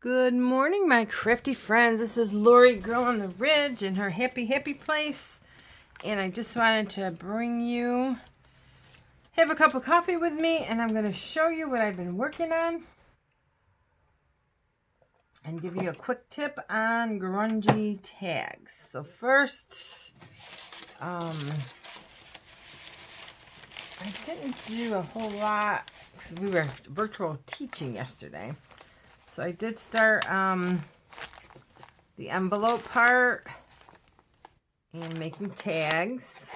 Good morning, my crafty friends. This is Laurie Girl on the Ridge in her happy place. And I just wanted to have a cup of coffee with me, and I'm going to show you what I've been working on and give you a quick tip on grungy tags. So first, I didn't do a whole lot because we were virtual teaching yesterday. So I did start the envelope part and making tags,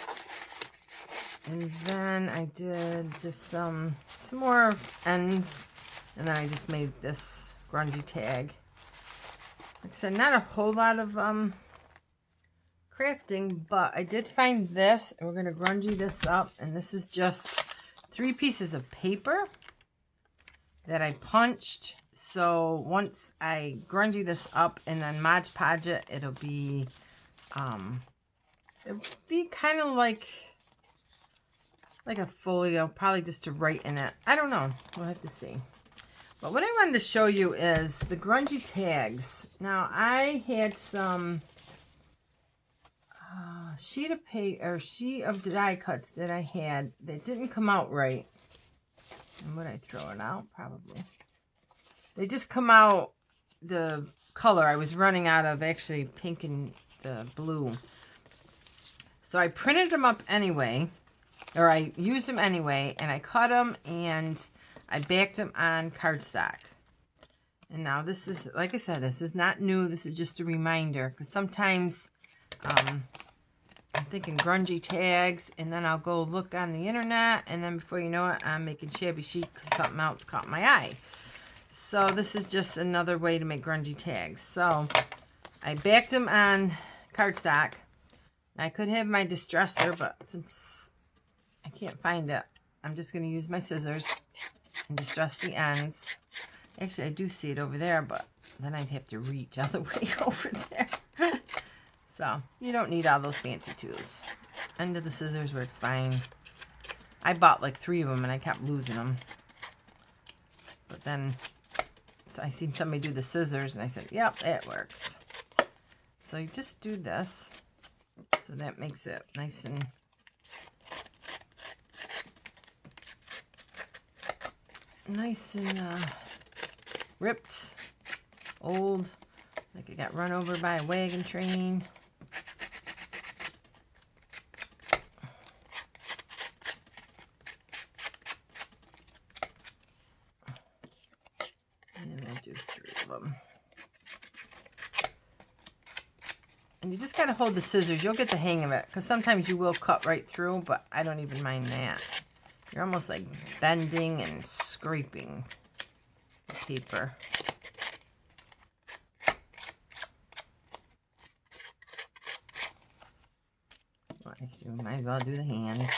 and then I did just some more ends, and then I just made this grungy tag. Like I said, not a whole lot of crafting, but I did find this, and we're going to grungy this up, and this is just 3 pieces of paper that I punched. So once I grungy this up and then Mod Podge it, it'll be kind of like a folio, probably just to write in it. I don't know. We'll have to see. But what I wanted to show you is the grungy tags. Now, I had some sheet of die cuts that I had that didn't come out right. And would I throw it out? Probably. They just come out the color. I was running out of actually pink and the blue. So I printed them up anyway, or I used them anyway, and I cut them and I backed them on cardstock. And now this is, like I said, this is not new. This is just a reminder, because sometimes I'm thinking grungy tags, and then I'll go look on the internet, and then before you know it, I'm making shabby chic because something else caught my eye. So this is just another way to make grungy tags. So I backed them on cardstock. I could have my distresser, but since I can't find it, I'm just going to use my scissors and distress the ends. Actually, I do see it over there, but then I'd have to reach all the way over there. So you don't need all those fancy tools. End of the scissors works fine. I bought like 3 of them and I kept losing them. But then I seen somebody do the scissors and I said, yep, it works. So you just do this. So that makes it nice and ripped, old, like it got run over by a wagon train. And I do 3 of them. And you just got to hold the scissors. You'll get the hang of it, because sometimes you will cut right through, but I don't even mind that. You're almost like bending and scraping the paper. Well, actually, we might as well do the hand.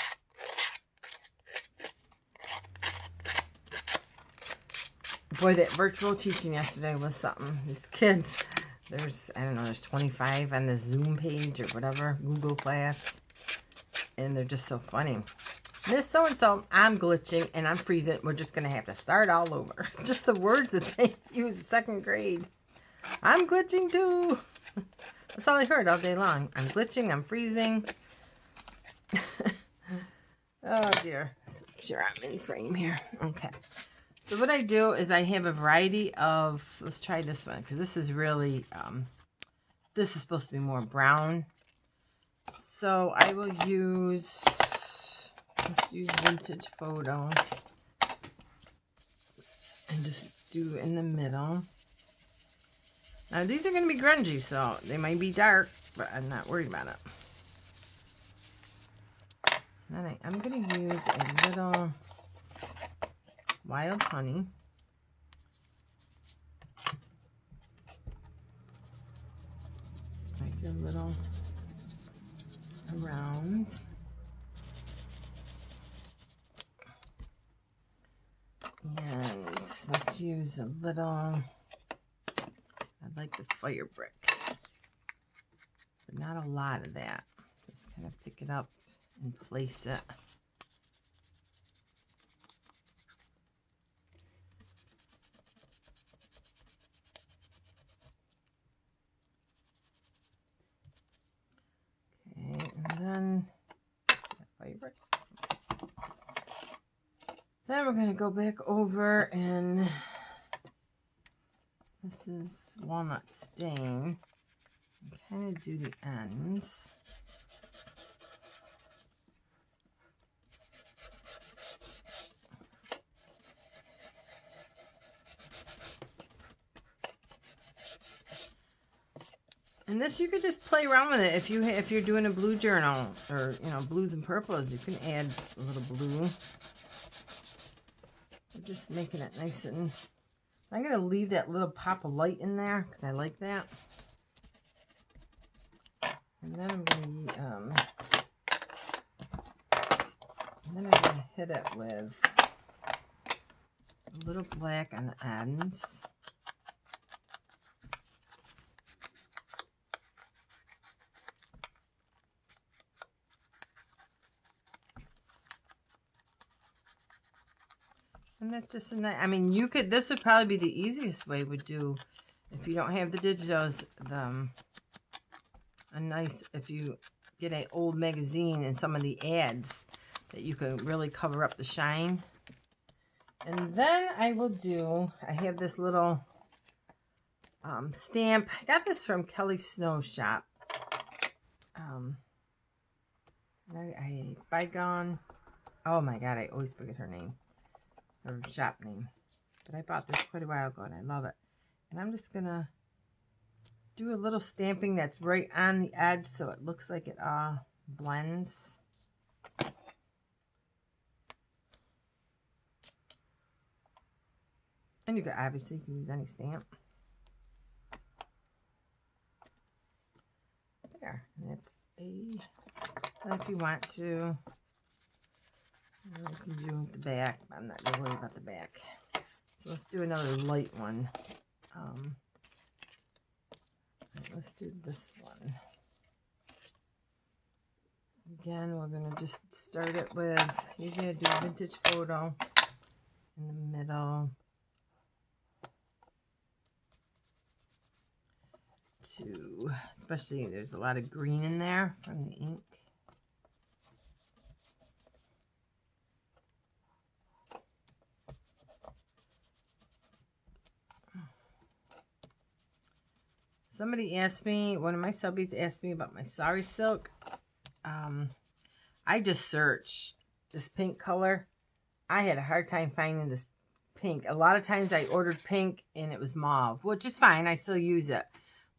Boy, that virtual teaching yesterday was something. These kids, I don't know, there's 25 on the Zoom page or whatever, Google Class. And they're just so funny. Miss so-and-so, I'm glitching and I'm freezing. We're just going to have to start all over. Just the words that they use in 2nd grade. I'm glitching too. That's all I heard all day long. I'm glitching, I'm freezing. Oh dear. Let's make sure I'm in frame here. Okay. So what I do is I have a variety of, let's try this one, because this is really, this is supposed to be more brown. So I will use, let's use Vintage Photo. And just do in the middle. Now these are going to be grungy, so they might be dark, but I'm not worried about it. And then I'm going to use a little wild honey. Like a little around. And let's use a little, I like the fire brick, but not a lot of that. Just kind of pick it up and place it. Then we're going to go back over and this is walnut stain. Kind of do the ends. And this you could just play around with it if you're doing a blue journal or blues and purples. You can add a little blue. I'm just making it nice and. I'm gonna leave that little pop of light in there because I like that. And then I'm gonna hit it with a little black on the ends. And that's just a nice, I mean, this would probably be the easiest way would do, if you don't have the Digitals, if you get an old magazine and some of the ads that you can really cover up the shine. And then I have this little stamp. I got this from Kelly Snow's shop. Bygone. Oh my God, I always forget her name. Her shop name. But I bought this quite a while ago and I love it. And I'm just gonna do a little stamping that's right on the edge so it looks like it blends. And you can obviously use any stamp. There. And it's and if you want to, you can do the back. I'm not really worried about the back. So let's do another light one. Let's do this one. Again, we're going to just start it with, you're going to do a vintage photo in the middle. Especially there's a lot of green in there from the ink. Somebody asked me, one of my subbies asked me about my sari silk. I just searched this pink color. I had a hard time finding this pink. A lot of times I ordered pink and it was mauve, which is fine. I still use it.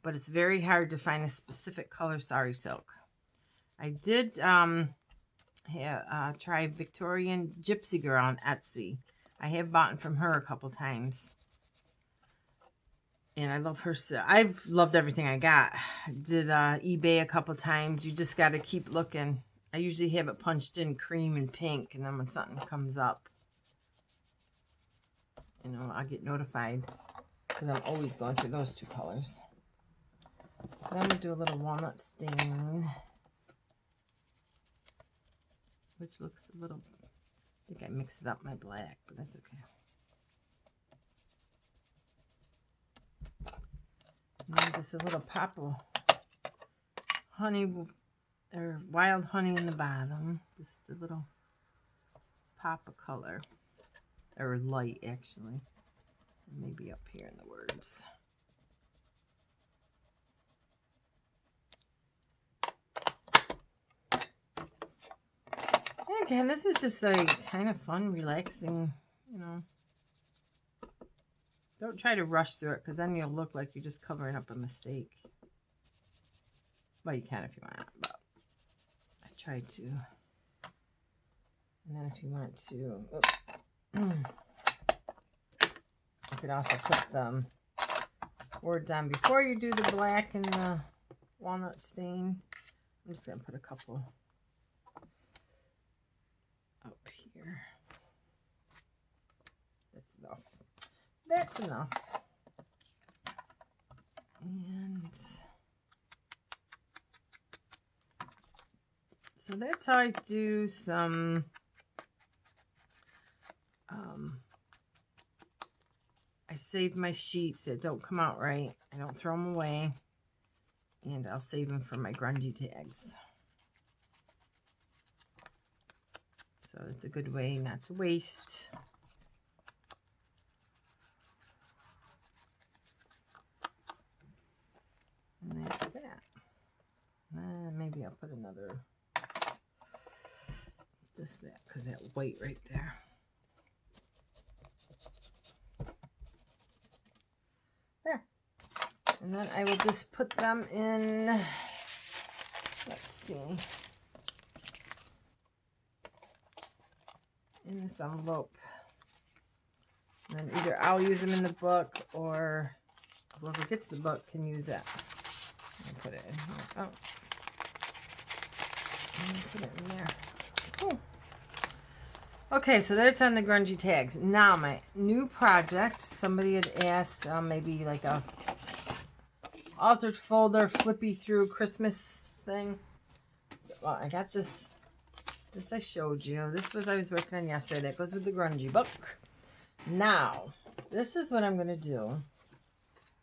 But it's very hard to find a specific color sari silk. I did try Victorian Gypsy Girl on Etsy. I have bought from her a couple times. And I love her. I've loved everything I got. Did eBay a couple times. You just got to keep looking. I usually have it punched in cream and pink. And then when something comes up, I'll get notified. Because I'm always going through those two colors. Then I'm going to do a little walnut stain. Which looks a little... I think I mixed it up my black. But that's okay. And then just a little pop of honey or wild honey in the bottom. Just a little pop of color. Or light, actually. Maybe up here in the words. And again, this is just a kind of fun, relaxing, Don't try to rush through it, because then you'll look like you're just covering up a mistake. Well, you can if you want, but I try to. And then if you want to, you could also put the words on before you do the black and the walnut stain. I'm just going to put a couple up here. That's enough. That's enough. And so that's how I do some I save my sheets that don't come out right. I don't throw them away. And I'll save them for my grungy tags. So So it's a good way not to waste. And that's that. Maybe I'll put another, just that, because that white right there. There. And then I will just put them in, let's see, in this envelope. And then either I'll use them in the book, or whoever gets the book can use it. I'll put it in here. Oh. Put it in there. Cool. Okay, so that's on the grungy tags. Now my new project. Somebody had asked maybe like a altered folder, flippy through Christmas thing. So, well, I got this. This I showed you. This was I was working on yesterday. That goes with the grungy book. Now, this is what I'm gonna do.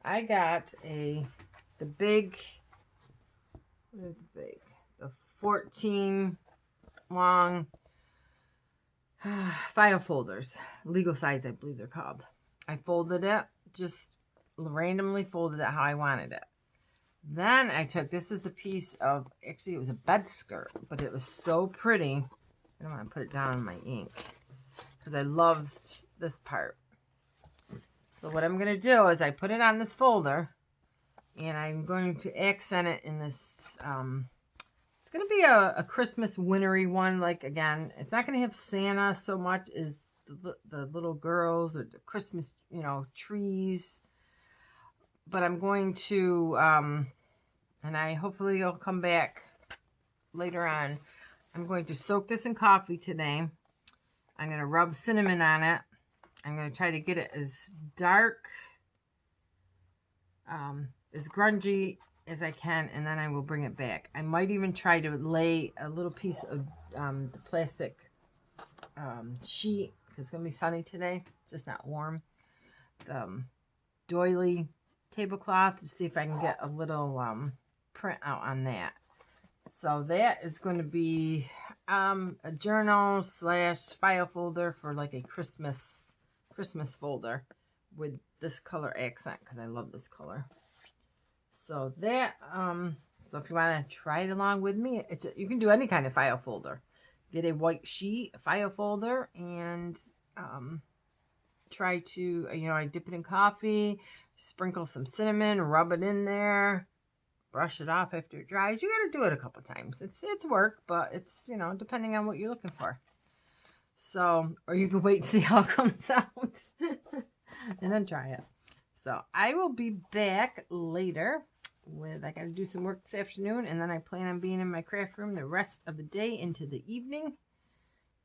I got the big. What is the big? The 14 long file folders, legal size, I believe they're called. I folded it, just randomly folded it how I wanted it. Then I took, this is a piece of, actually it was a bed skirt, but it was so pretty. I don't want to put it down in my ink because I loved this part. So what I'm going to do is I put it on this folder, and I'm going to accent it in this, it's going to be a Christmas wintry one. Like, again, it's not going to have Santa so much as the little girls or the Christmas, you know, trees. But I'm going to, and I hopefully it'll come back later on. I'm going to soak this in coffee today. I'm going to rub cinnamon on it. I'm going to try to get it as dark, as grungy as I can, and then I will bring it back. I might even try to lay a little piece of the plastic sheet, because it's going to be sunny today. It's just not warm. The doily tablecloth, to see if I can get a little print out on that. So that is going to be a journal / file folder for like a Christmas folder with this color accent, because I love this color. So that, so if you want to try it along with me, you can do any kind of file folder. Get a white sheet, a file folder, and try to, you know, I dip it in coffee, sprinkle some cinnamon, rub it in there, brush it off after it dries. You got to do it a couple times. It's work, but it's, you know, depending on what you're looking for. So, or you can wait to see how it comes out and then try it. So I will be back later I got to do some work this afternoon, and then I plan on being in my craft room the rest of the day into the evening.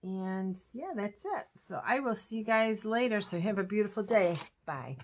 And yeah, that's it. So I will see you guys later. So have a beautiful day. Bye.